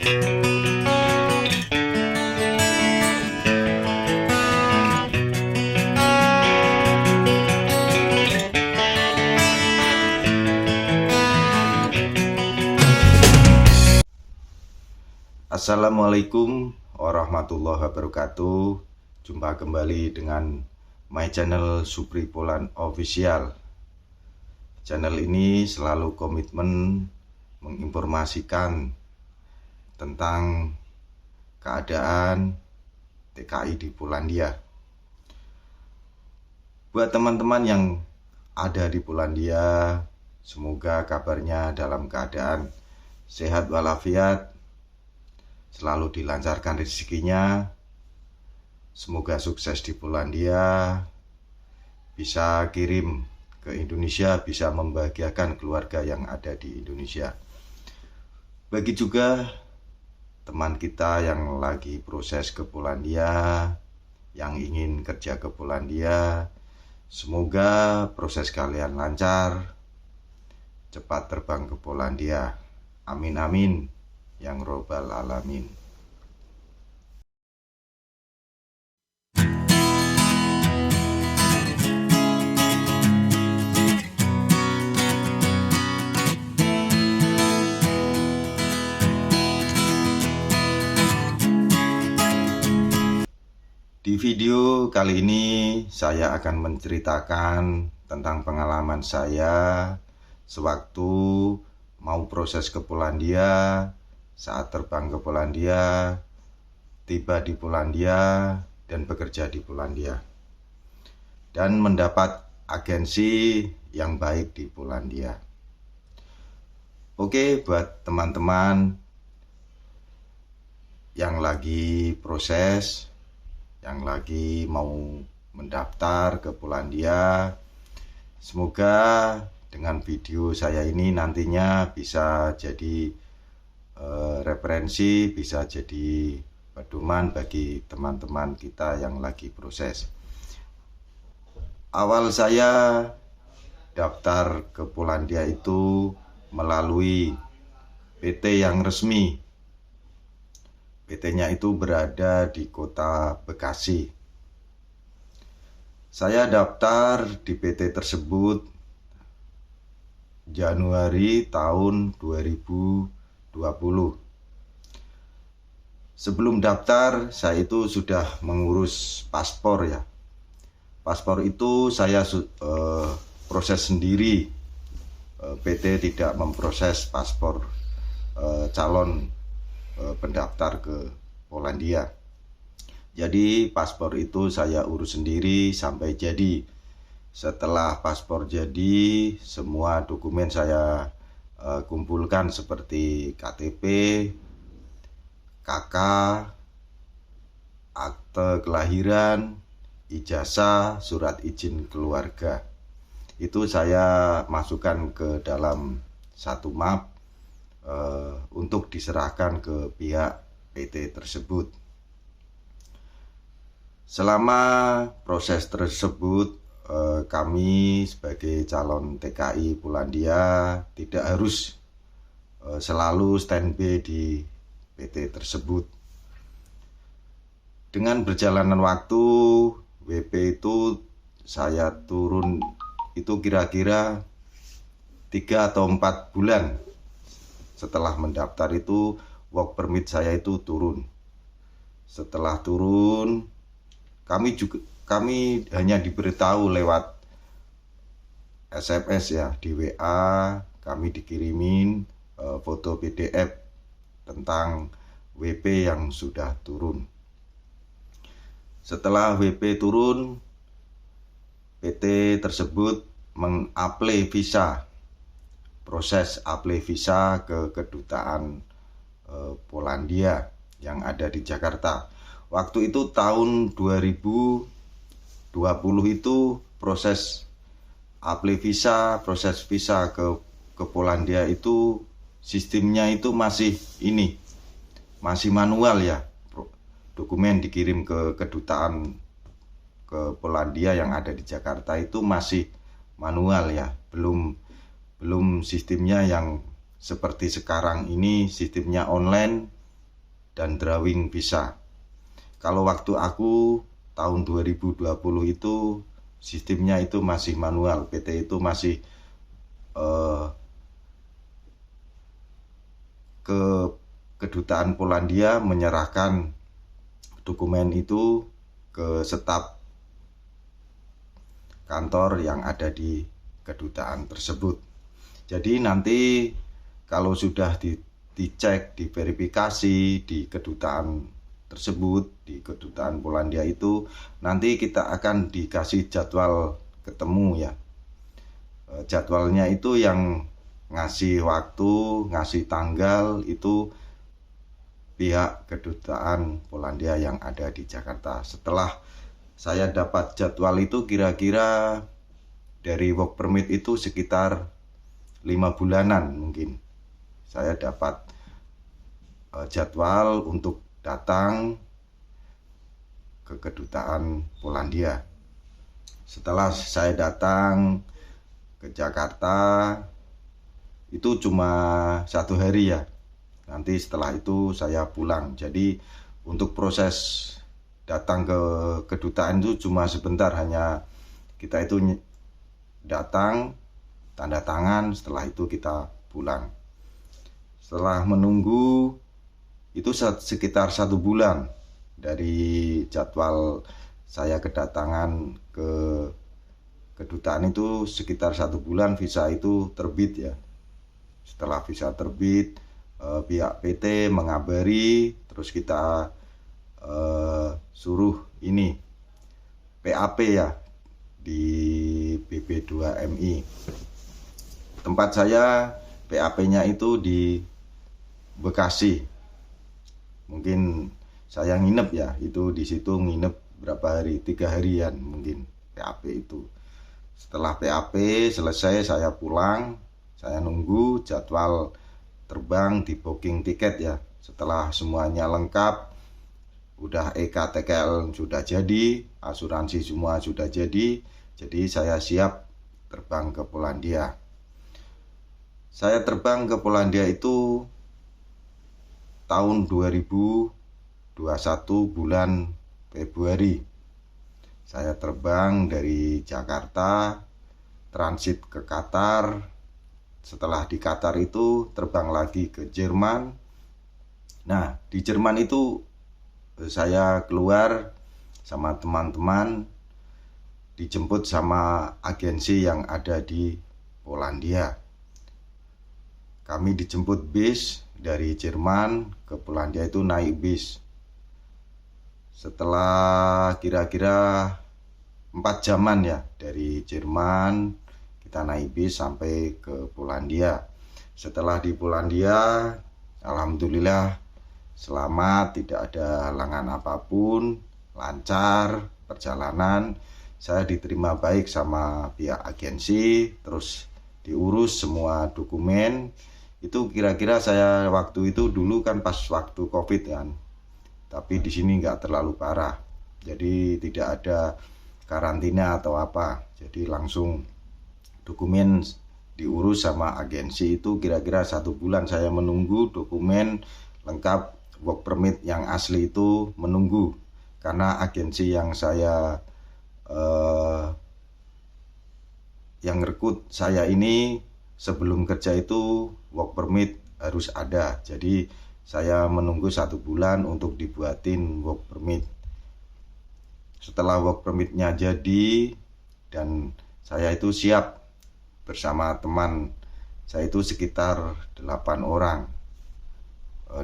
Assalamualaikum warahmatullahi wabarakatuh. Jumpa kembali dengan my channel Supri Polan Official. Channel ini selalu komitmen menginformasikan tentang keadaan TKI di Polandia. Buat teman-teman yang ada di Polandia, semoga kabarnya dalam keadaan sehat walafiat, selalu dilancarkan rezekinya. Semoga sukses di Polandia, bisa kirim ke Indonesia, bisa membahagiakan keluarga yang ada di Indonesia. Bagi juga teman kita yang lagi proses ke Polandia, yang ingin kerja ke Polandia, semoga proses kalian lancar, cepat terbang ke Polandia. Amin amin yang robbal alamin. Di video kali ini saya akan menceritakan tentang pengalaman saya sewaktu mau proses ke Polandia, saat terbang ke Polandia, tiba di Polandia, dan bekerja di Polandia, dan mendapat agensi yang baik di Polandia. Oke, buat teman-teman yang lagi proses, yang lagi mau mendaftar ke Polandia, semoga dengan video saya ini nantinya bisa jadi referensi, bisa jadi pedoman bagi teman-teman kita yang lagi proses. Awal saya daftar ke Polandia itu melalui PT yang resmi. PT-nya itu berada di kota Bekasi. Saya daftar di PT tersebut Januari tahun 2020. Sebelum daftar, saya itu sudah mengurus paspor ya. Paspor itu saya proses sendiri. PT tidak memproses paspor calon pendaftar ke Polandia. Jadi paspor itu saya urus sendiri sampai jadi. Setelah paspor jadi, semua dokumen saya kumpulkan seperti KTP, KK, akte kelahiran, ijazah, surat izin keluarga. Itu saya masukkan ke dalam satu map untuk diserahkan ke pihak PT tersebut. Selama proses tersebut, kami sebagai calon TKI Polandia tidak harus selalu standby di PT tersebut. Dengan berjalanan waktu, WP itu saya turun itu kira-kira 3 atau 4 bulan. Setelah mendaftar itu work permit saya itu turun. Setelah turun, kami hanya diberitahu lewat SMS ya, di WA kami dikirimin foto PDF tentang WP yang sudah turun. Setelah WP turun, PT tersebut mengapply visa. Proses apply visa ke kedutaan Polandia yang ada di Jakarta. Waktu itu tahun 2020 itu proses apply visa, proses visa ke Polandia itu sistemnya itu masih manual ya. Dokumen dikirim ke kedutaan ke Polandia yang ada di Jakarta itu masih manual ya, belum sistemnya yang seperti sekarang ini, sistemnya online dan drawing bisa. Kalau waktu aku tahun 2020 itu sistemnya itu masih manual, PT itu masih ke kedutaan Polandia menyerahkan dokumen itu ke staf kantor yang ada di kedutaan tersebut. Jadi nanti kalau sudah dicek, diverifikasi di kedutaan tersebut, di kedutaan Polandia itu, nanti kita akan dikasih jadwal ketemu ya. Jadwalnya itu yang ngasih waktu, ngasih tanggal itu pihak kedutaan Polandia yang ada di Jakarta. Setelah saya dapat jadwal itu kira-kira dari work permit itu sekitar 5 bulanan mungkin. Saya dapat jadwal untuk datang ke kedutaan Polandia. Setelah saya datang ke Jakarta itu cuma 1 hari ya. Nanti setelah itu saya pulang. Jadi untuk proses datang ke kedutaan itu cuma sebentar, hanya kita itu datang, tanda tangan, setelah itu kita pulang. Setelah menunggu itu sekitar 1 bulan dari jadwal saya kedatangan ke kedutaan itu, sekitar 1 bulan visa itu terbit ya. Setelah visa terbit, pihak PT mengabari, terus kita suruh ini PAP ya di BP2MI. Tempat saya PAP-nya itu di Bekasi. Mungkin saya nginep ya, itu di situ nginep berapa hari, 3 harian mungkin PAP itu. Setelah PAP selesai saya pulang, saya nunggu jadwal terbang, di booking tiket ya. Setelah semuanya lengkap, udah EKTKL sudah jadi, asuransi semua sudah jadi saya siap terbang ke Polandia. Saya terbang ke Polandia itu tahun 2021 bulan Februari. Saya terbang dari Jakarta, transit ke Qatar. Setelah di Qatar itu terbang lagi ke Jerman. Nah, di Jerman itu saya keluar sama teman-teman, dijemput sama agensi yang ada di Polandia. Kami dijemput bis dari Jerman ke Polandia itu naik bis. Setelah kira-kira 4 jaman ya dari Jerman kita naik bis sampai ke Polandia. Setelah di Polandia, alhamdulillah selamat, tidak ada halangan apapun, lancar perjalanan. Saya diterima baik sama pihak agensi, terus diurus semua dokumen. Itu kira-kira saya waktu itu dulu kan pas waktu COVID kan. Tapi di sini nggak terlalu parah. Jadi tidak ada karantina atau apa. Jadi langsung dokumen diurus sama agensi itu kira-kira 1 bulan saya menunggu dokumen lengkap, work permit yang asli itu menunggu. Karena agensi yang saya yang rekrut saya ini sebelum kerja itu work permit harus ada. Jadi saya menunggu 1 bulan untuk dibuatin work permit. Setelah work permitnya jadi dan saya itu siap bersama teman saya itu sekitar 8 orang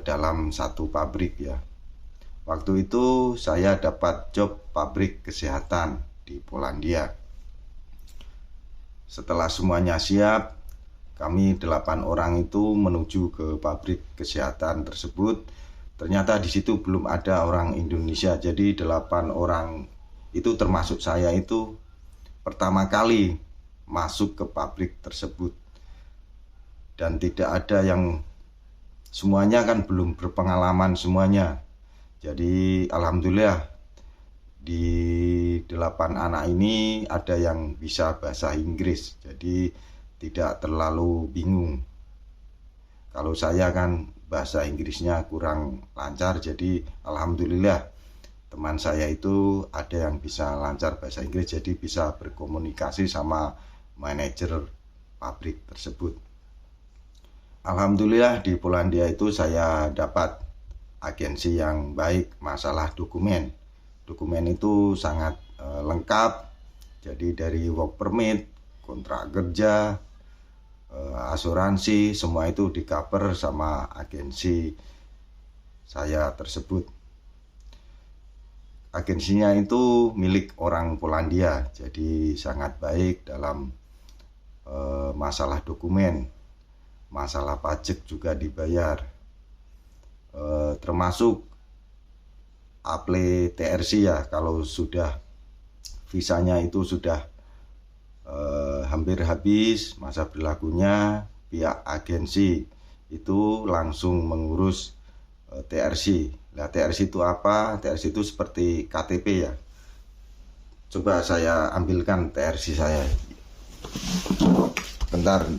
dalam satu pabrik ya. Waktu itu saya dapat job pabrik kesehatan di Polandia. Setelah semuanya siap, kami 8 orang itu menuju ke pabrik kesehatan tersebut. Ternyata di situ belum ada orang Indonesia. Jadi 8 orang itu termasuk saya itu pertama kali masuk ke pabrik tersebut. Dan tidak ada yang, semuanya kan belum berpengalaman semuanya. Jadi alhamdulillah di 8 anak ini ada yang bisa bahasa Inggris. Jadi tidak terlalu bingung. Kalau saya kan bahasa Inggrisnya kurang lancar. Jadi alhamdulillah teman saya itu ada yang bisa lancar bahasa Inggris, jadi bisa berkomunikasi sama manajer pabrik tersebut. Alhamdulillah di Polandia itu saya dapat agensi yang baik masalah dokumen. Dokumen itu sangat lengkap. Jadi dari work permit, kontrak kerja, asuransi, semua itu di cover sama agensi saya tersebut. Agensinya itu milik orang Polandia, jadi sangat baik dalam masalah dokumen, masalah pajak juga dibayar, termasuk apply TRC ya. Kalau sudah visanya itu sudah hampir habis masa berlakunya, pihak agensi itu langsung mengurus TRC. Nah, TRC itu apa? TRC itu seperti KTP ya. Coba saya ambilkan TRC saya.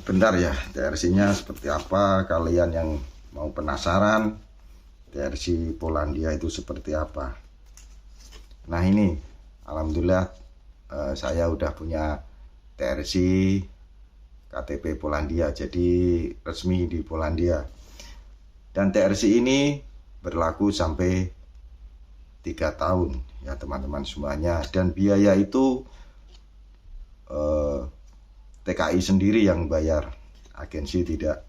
Bentar ya, TRC-nya seperti apa? Kalian yang mau penasaran TRC Polandia itu seperti apa? Nah ini, alhamdulillah saya udah punya TRC KTP Polandia, jadi resmi di Polandia. Dan TRC ini berlaku sampai 3 tahun ya teman-teman semuanya. Dan biaya itu TKI sendiri yang bayar, agensi tidak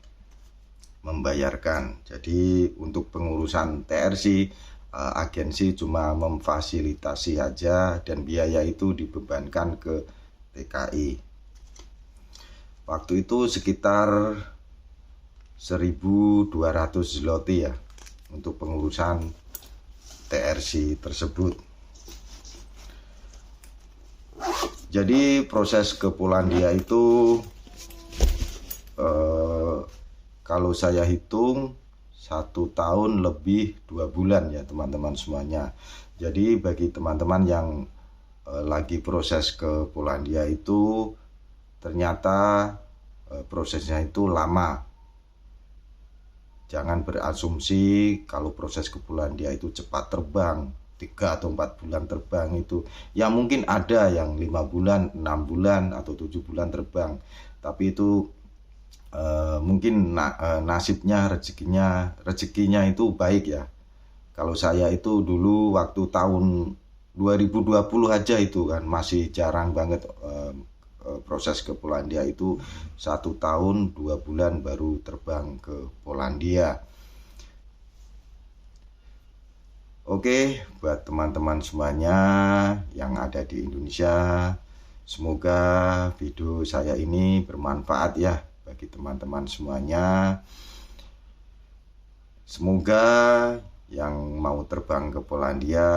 membayarkan. Jadi untuk pengurusan TRC agensi cuma memfasilitasi aja, dan biaya itu dibebankan ke TKI. Waktu itu sekitar 1.200 zloty ya untuk pengurusan TRC tersebut. Jadi proses ke Polandia itu kalau saya hitung 1 tahun lebih 2 bulan ya teman-teman semuanya. Jadi bagi teman-teman yang lagi proses ke Polandia itu ternyata prosesnya itu lama. Jangan berasumsi kalau proses ke Polandia itu cepat terbang, 3 atau 4 bulan terbang itu. Ya mungkin ada yang 5 bulan, 6 bulan atau 7 bulan terbang. Tapi itu mungkin nasibnya, rezekinya itu baik ya. Kalau saya itu dulu waktu tahun 2020 aja itu kan masih jarang banget proses ke Polandia itu 1 tahun 2 bulan baru terbang ke Polandia. Oke, buat teman-teman semuanya yang ada di Indonesia, semoga video saya ini bermanfaat ya bagi teman-teman semuanya. Semoga yang mau terbang ke Polandia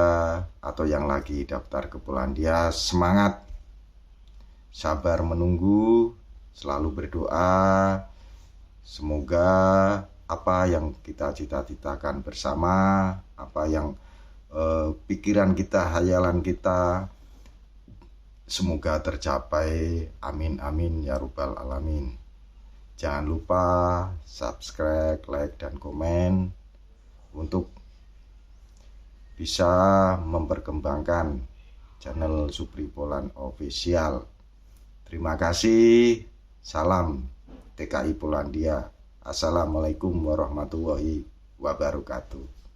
atau yang lagi daftar ke Polandia semangat, sabar menunggu, selalu berdoa. Semoga apa yang kita cita-citakan bersama, apa yang pikiran kita, hayalan kita, semoga tercapai. Amin amin ya rabbal alamin. Jangan lupa subscribe, like, dan komen untuk bisa memperkembangkan channel Supri Poland Official. Terima kasih. Salam TKI Polandia. Assalamualaikum warahmatullahi wabarakatuh.